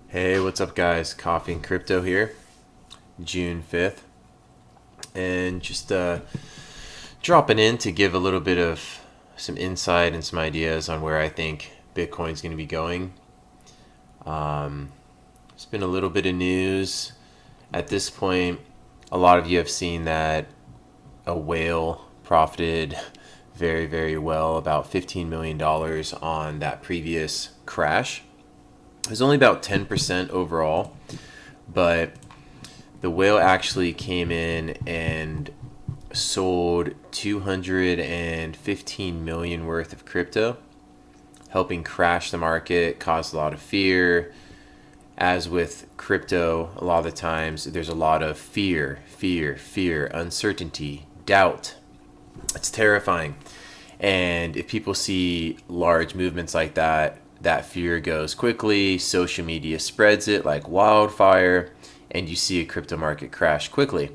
Hey, what's up, guys? Coffee and Crypto here, June 5th. And just dropping in to give a little bit of some insight and some ideas on where I think Bitcoin's going to be going. There's been a little bit of news. At this point, a lot of you have seen that a whale profited very, very well, about $15 million on that previous crash. It was only about 10% overall, but the whale actually came in and sold 215 million worth of crypto, helping crash the market, caused a lot of fear. As with crypto, a lot of the times there's a lot of fear, uncertainty, doubt. It's terrifying. And if people see large movements like that, that fear goes quickly. Social media spreads it like wildfire, and you see a crypto market crash quickly.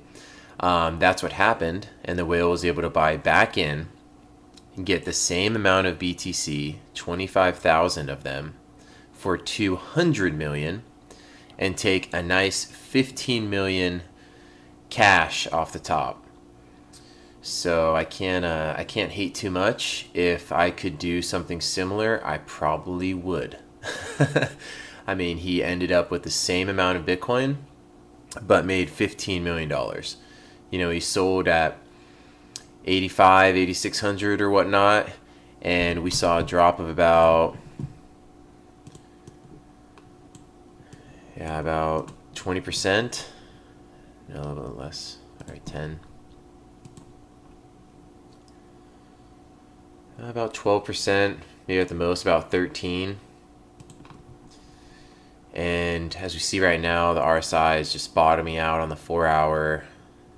That's what happened, and the whale was able to buy back in and get the same amount of BTC, 25,000 of them, for 200 million, and take a nice 15 million cash off the top. So I can't hate too much. If I could do something similar, I probably would. I mean, he ended up with the same amount of Bitcoin, but made $15 million. You know, he sold at 85, 8,600 or whatnot, and we saw a drop of about 20%. No, a little less. All right, 10. About 12%, maybe at the most about 13. And as we see right now, the RSI is just bottoming out on the 4-hour.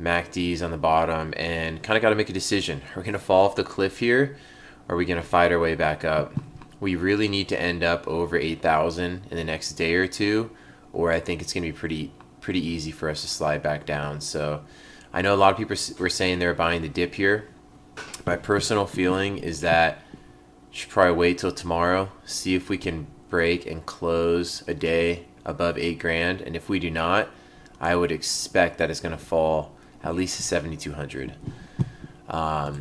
MACD's on the bottom, and kind of got to make a decision. Are we going to fall off the cliff here, or are we going to fight our way back up? We really need to end up over 8,000 in the next day or two, or I think it's going to be pretty easy for us to slide back down. So I know a lot of people were saying they're buying the dip here. My personal feeling is that we should probably wait till tomorrow, see if we can break and close a day above 8 grand. And if we do not, I would expect that it's going to fall at least to 7,200. So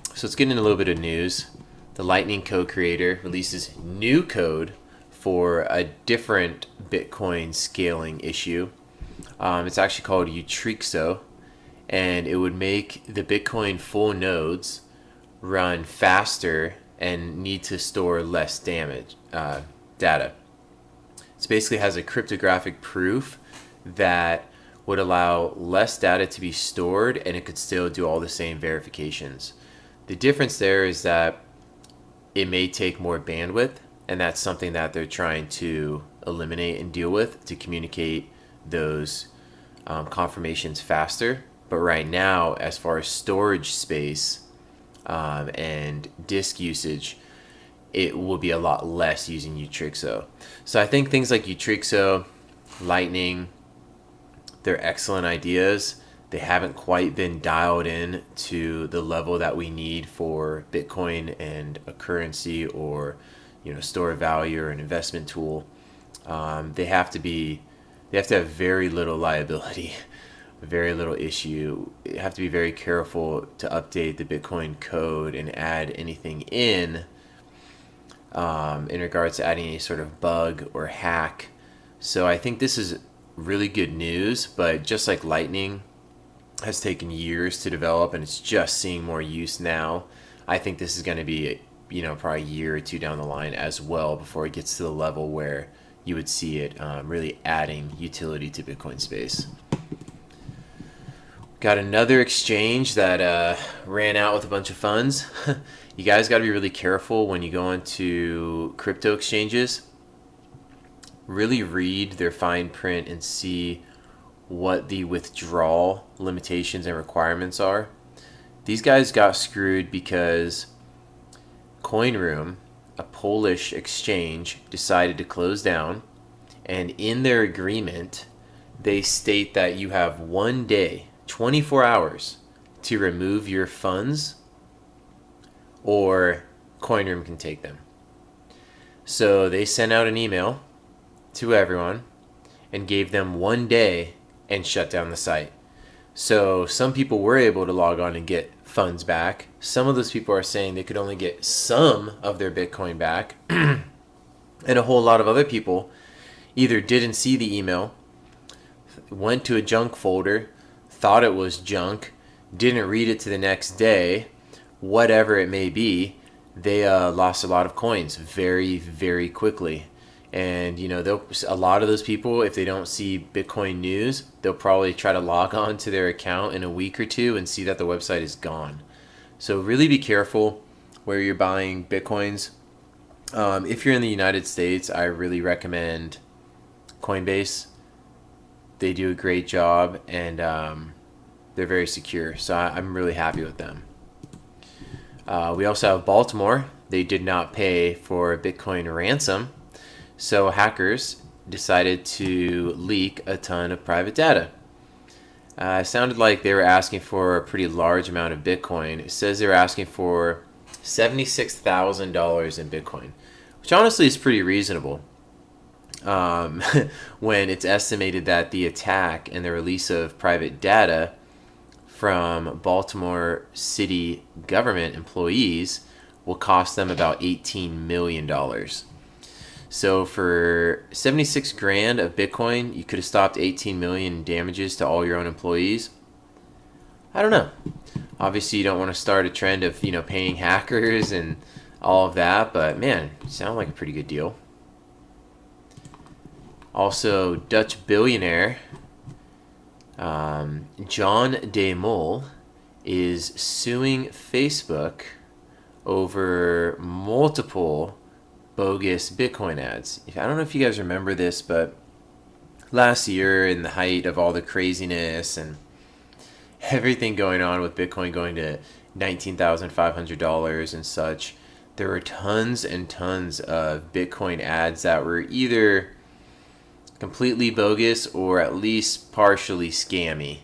let's get into a little bit of news. The Lightning co-creator releases new code for a different Bitcoin scaling issue. It's actually called Utreexo, and it would make the Bitcoin full nodes run faster and need to store less data. It basically has a cryptographic proof that would allow less data to be stored, and it could still do all the same verifications. The difference there is that it may take more bandwidth, and that's something that they're trying to eliminate and deal with to communicate those confirmations faster. But right now, as far as storage space and disk usage, it will be a lot less using Utreexo. So I think things like Utreexo, Lightning, they're excellent ideas. They haven't quite been dialed in to the level that we need for Bitcoin and a currency, or store of value or an investment tool. They have to have very little liability, very little issue. You have to be very careful to update the Bitcoin code and add anything in regards to adding any sort of bug or hack. So I think this is really good news, but just like Lightning has taken years to develop and it's just seeing more use now, I think this is going to be probably a year or two down the line as well before it gets to the level where you would see it really adding utility to Bitcoin space. Got another exchange that ran out with a bunch of funds. You guys got to be really careful when you go into crypto exchanges. Really read their fine print and see what the withdrawal limitations and requirements are. These guys got screwed because CoinRoom, a Polish exchange, decided to close down, and in their agreement they state that you have 1 day, 24 hours, to remove your funds, or CoinRoom can take them. So they sent out an email to everyone and gave them 1 day and shut down the site. So some people were able to log on and get funds back. Some of those people are saying they could only get some of their Bitcoin back. And a whole lot of other people either didn't see the email, went to a junk folder, thought it was junk, didn't read it to the next day, whatever it may be. They lost a lot of coins very, very quickly. And, you know, a lot of those people, if they don't see Bitcoin news, they'll probably try to log on to their account in a week or two and see that the website is gone. So really be careful where you're buying Bitcoins. If you're in the United States, I really recommend Coinbase. They do a great job, and they're very secure. So I'm really happy with them. We also have Baltimore. They did not pay for a Bitcoin ransom. So hackers decided to leak a ton of private data. It sounded like they were asking for a pretty large amount of Bitcoin. It says they were asking for $76,000 in Bitcoin, which honestly is pretty reasonable when it's estimated that the attack and the release of private data from Baltimore city government employees will cost them about $18 million. So for 76 grand of Bitcoin, you could have stopped 18 million in damages to all your own employees. I don't know. Obviously, you don't want to start a trend of, paying hackers and all of that, but man, it sounded like a pretty good deal. Also, Dutch billionaire John de Mol is suing Facebook over multiple bogus Bitcoin ads. I don't know if you guys remember this, but last year, in the height of all the craziness and everything going on with Bitcoin going to $19,500 and such, there were tons and tons of Bitcoin ads that were either completely bogus or at least partially scammy.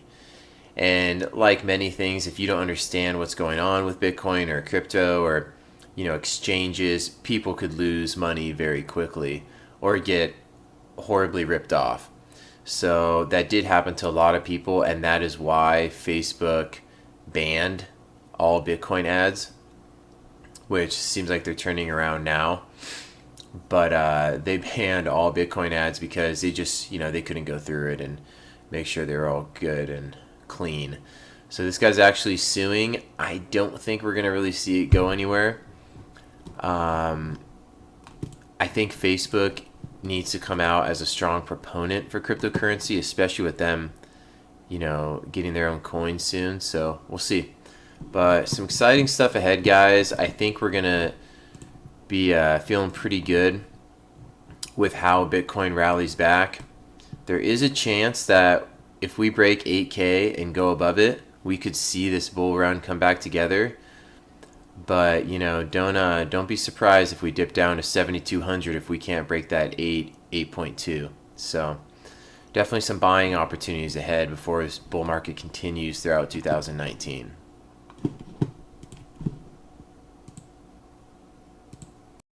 And like many things, if you don't understand what's going on with Bitcoin or crypto or exchanges, people could lose money very quickly or get horribly ripped off. So that did happen to a lot of people, and that is why Facebook banned all Bitcoin ads, which seems like they're turning around now. But they banned all Bitcoin ads because they just, they couldn't go through it and make sure they're all good and clean. So this guy's actually suing. I don't think we're going to really see it go anywhere. I think Facebook needs to come out as a strong proponent for cryptocurrency, especially with them, getting their own coin soon. So we'll see. But some exciting stuff ahead, guys. I think we're going to be feeling pretty good with how Bitcoin rallies back. There is a chance that if we break 8K and go above it, we could see this bull run come back together. But don't be surprised if we dip down to 7,200 if we can't break that 8.2. So definitely some buying opportunities ahead before this bull market continues throughout 2019.